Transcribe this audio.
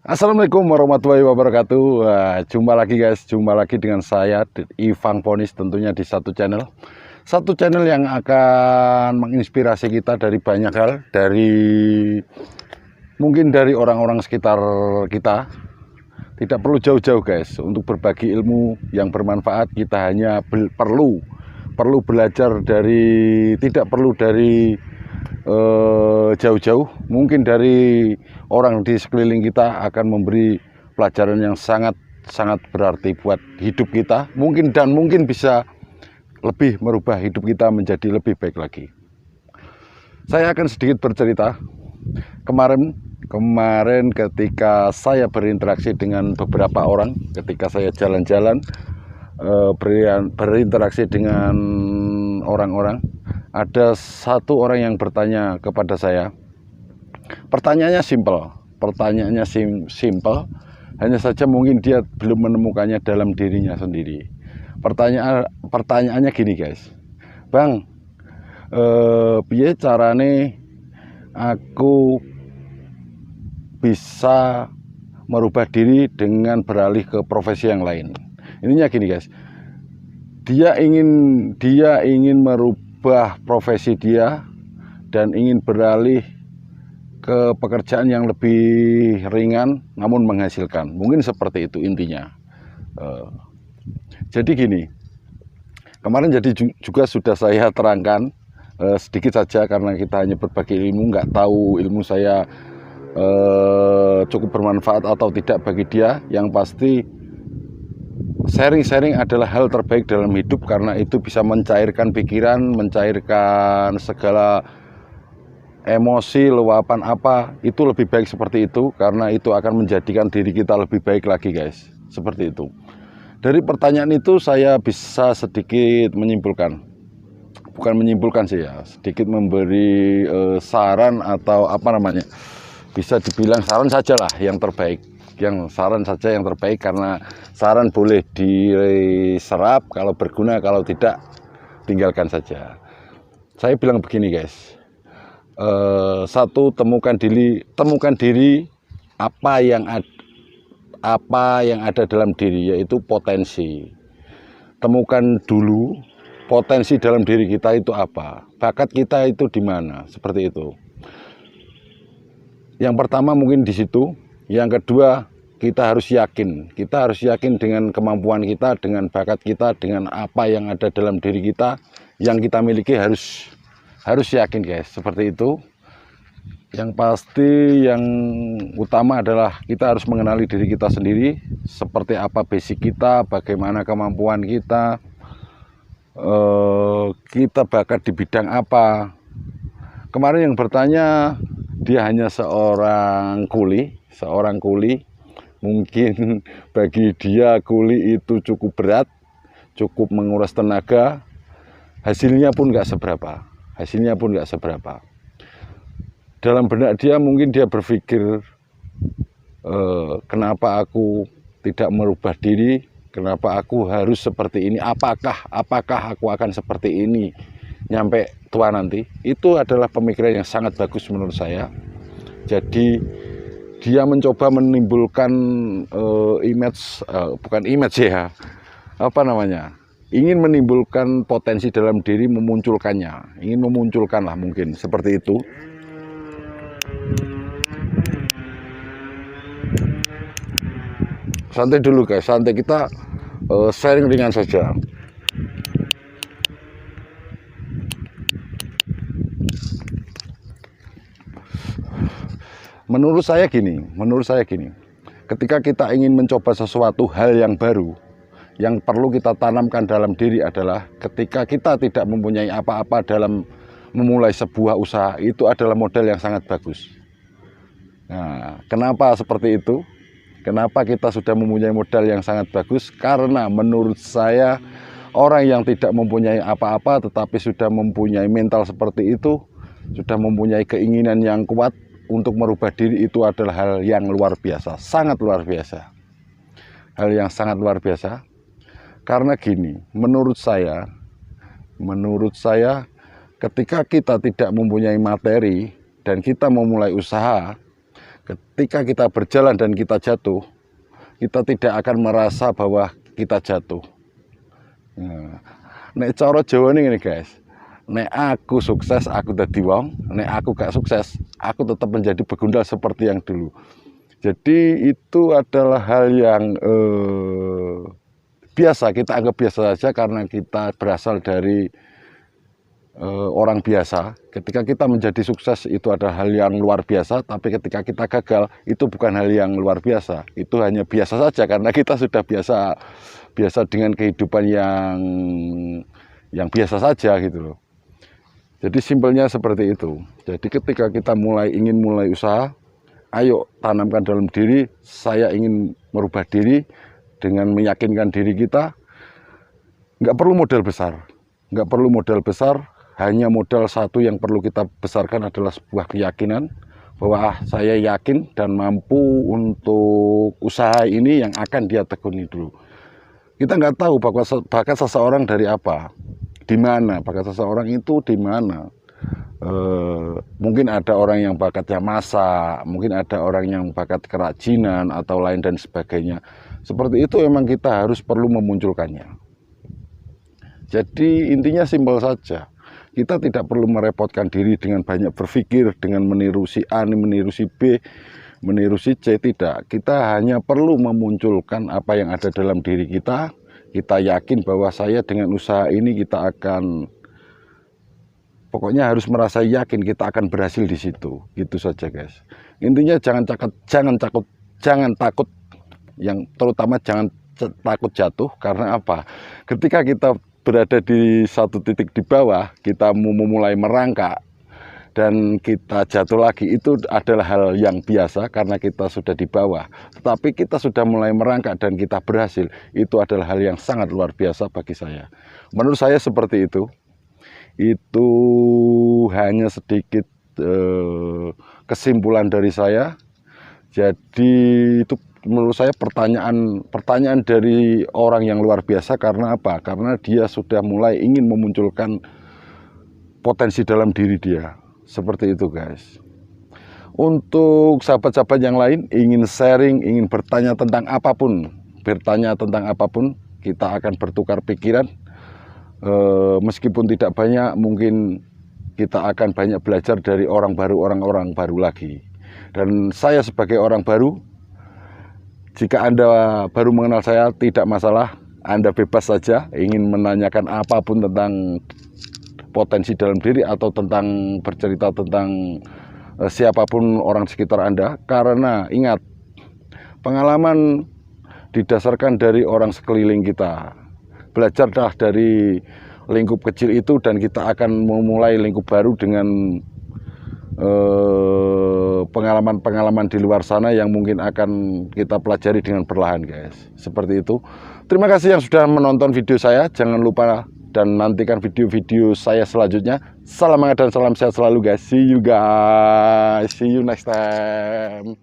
Assalamualaikum warahmatullahi wabarakatuh. Jumpa lagi guys, jumpa lagi dengan saya Ivang Ponis, tentunya di satu channel yang akan menginspirasi kita dari banyak hal, mungkin dari orang-orang sekitar kita. Tidak perlu jauh-jauh guys untuk berbagi ilmu yang bermanfaat. Kita hanya perlu belajar tidak perlu dari jauh-jauh, mungkin dari orang di sekeliling kita akan memberi pelajaran yang sangat berarti buat hidup kita, mungkin bisa lebih merubah hidup kita menjadi lebih baik lagi. Saya akan sedikit bercerita. Kemarin ketika saya berinteraksi dengan beberapa orang, ketika saya jalan-jalan berinteraksi dengan orang-orang, ada satu orang yang bertanya kepada saya. Pertanyaannya simpel, hanya saja mungkin dia belum menemukannya dalam dirinya sendiri. Pertanyaannya gini guys, Bang, piye carane aku bisa merubah diri dengan beralih ke profesi yang lain? Ininya gini guys, dia ingin merubah profesi dia dan ingin beralih ke pekerjaan yang lebih ringan namun menghasilkan. Mungkin seperti itu intinya. Jadi gini, kemarin juga sudah saya terangkan sedikit saja, karena kita hanya berbagi ilmu, nggak tahu ilmu saya cukup bermanfaat atau tidak bagi dia. Yang pasti sharing adalah hal terbaik dalam hidup, karena itu bisa mencairkan pikiran, mencairkan segala emosi, luapan apa, itu lebih baik seperti itu, karena itu akan menjadikan diri kita lebih baik lagi guys, seperti itu. Dari pertanyaan itu saya bisa sedikit menyimpulkan, bukan menyimpulkan sih ya, sedikit memberi saran atau apa namanya, bisa dibilang saran saja lah yang terbaik, karena saran boleh diserap, kalau berguna, kalau tidak tinggalkan saja. Saya bilang begini guys, satu, temukan diri apa yang ada dalam diri, yaitu potensi. Temukan dulu potensi dalam diri kita itu apa, bakat kita itu di mana, seperti itu. Yang pertama mungkin di situ. Yang kedua, kita harus yakin dengan kemampuan kita, dengan bakat kita, dengan apa yang ada dalam diri kita yang kita miliki, harus yakin guys, seperti itu. Yang pasti yang utama adalah kita harus mengenali diri kita sendiri, seperti apa basic kita, bagaimana kemampuan kita, kita bakat di bidang apa. Kemarin yang bertanya, dia hanya seorang kuli. Mungkin bagi dia kuli itu cukup berat, cukup menguras tenaga, hasilnya pun nggak seberapa. Dalam benak dia mungkin dia berpikir, kenapa aku tidak merubah diri, kenapa aku harus seperti ini, apakah aku akan seperti ini nyampe tua nanti. Itu adalah pemikiran yang sangat bagus menurut saya. Jadi dia mencoba menimbulkan ingin menimbulkan potensi dalam diri, memunculkan lah, mungkin seperti itu. Santai dulu guys, kita sharing ringan saja. Menurut saya gini, ketika kita ingin mencoba sesuatu hal yang baru, yang perlu kita tanamkan dalam diri adalah ketika kita tidak mempunyai apa-apa dalam memulai sebuah usaha, itu adalah modal yang sangat bagus. Nah, kenapa seperti itu? Kenapa kita sudah mempunyai modal yang sangat bagus? Karena menurut saya, orang yang tidak mempunyai apa-apa tetapi sudah mempunyai mental seperti itu, sudah mempunyai keinginan yang kuat untuk merubah diri, itu adalah hal yang luar biasa, sangat luar biasa. Hal yang sangat luar biasa. Karena gini, menurut saya ketika kita tidak mempunyai materi dan kita memulai usaha, Ketika kita berjalan dan kita jatuh, kita tidak akan merasa bahwa kita jatuh. Nah, nek cara Jawa ini guys, nek aku sukses aku dadi wong, nek aku gak sukses aku tetap menjadi begundal seperti yang dulu. Jadi itu adalah hal yang biasa, kita anggap biasa saja karena kita berasal dari orang biasa. Ketika kita menjadi sukses itu adalah hal yang luar biasa, tapi ketika kita gagal itu bukan hal yang luar biasa, itu hanya biasa saja karena kita sudah biasa dengan kehidupan yang biasa saja gitu loh. Jadi simpelnya seperti itu. Jadi ketika kita ingin mulai usaha, ayo tanamkan dalam diri, saya ingin merubah diri dengan meyakinkan diri kita. Nggak perlu modal besar, nggak perlu modal besar, hanya modal satu yang perlu kita besarkan adalah sebuah keyakinan bahwa saya yakin dan mampu untuk usaha ini yang akan dia tekuni dulu. Kita nggak tahu bakat seseorang dari apa, di mana bakat seseorang itu di mana. Mungkin ada orang yang bakatnya masak, mungkin ada orang yang bakat kerajinan atau lain dan sebagainya. Seperti itu memang kita harus perlu memunculkannya. Jadi intinya simpel saja. Kita tidak perlu merepotkan diri dengan banyak berpikir, dengan meniru si A, meniru si B, meniru si C, tidak. Kita hanya perlu memunculkan apa yang ada dalam diri kita. Kita yakin bahwa saya dengan usaha ini kita akan, pokoknya harus merasa yakin kita akan berhasil di situ. Gitu saja guys. Intinya jangan takut, yang terutama jangan takut jatuh. Karena apa? Ketika kita berada di satu titik di bawah, kita mau memulai merangkak dan kita jatuh lagi, itu adalah hal yang biasa karena kita sudah di bawah. Tetapi kita sudah mulai merangkak dan kita berhasil, itu adalah hal yang sangat luar biasa bagi saya. Menurut saya seperti itu. Itu hanya sedikit kesimpulan dari saya. Jadi itu menurut saya pertanyaan dari orang yang luar biasa. Karena apa? Karena dia sudah mulai ingin memunculkan potensi dalam diri dia. Seperti itu guys. Untuk sahabat-sahabat yang lain ingin sharing, ingin bertanya tentang apapun, kita akan bertukar pikiran. Meskipun tidak banyak, mungkin kita akan banyak belajar dari orang-orang baru lagi. Dan saya sebagai orang baru, jika Anda baru mengenal saya, tidak masalah. Anda bebas saja ingin menanyakan apapun tentang potensi dalam diri atau tentang bercerita tentang siapapun orang sekitar Anda. Karena ingat, pengalaman didasarkan dari orang sekeliling kita. Belajarlah dari lingkup kecil itu dan kita akan memulai lingkup baru dengan pengalaman-pengalaman di luar sana yang mungkin akan kita pelajari dengan perlahan guys. Seperti itu. Terima kasih yang sudah menonton video saya. Jangan lupa dan nantikan video-video saya selanjutnya. Salam hangat dan salam sehat selalu guys. See you guys. See you next time.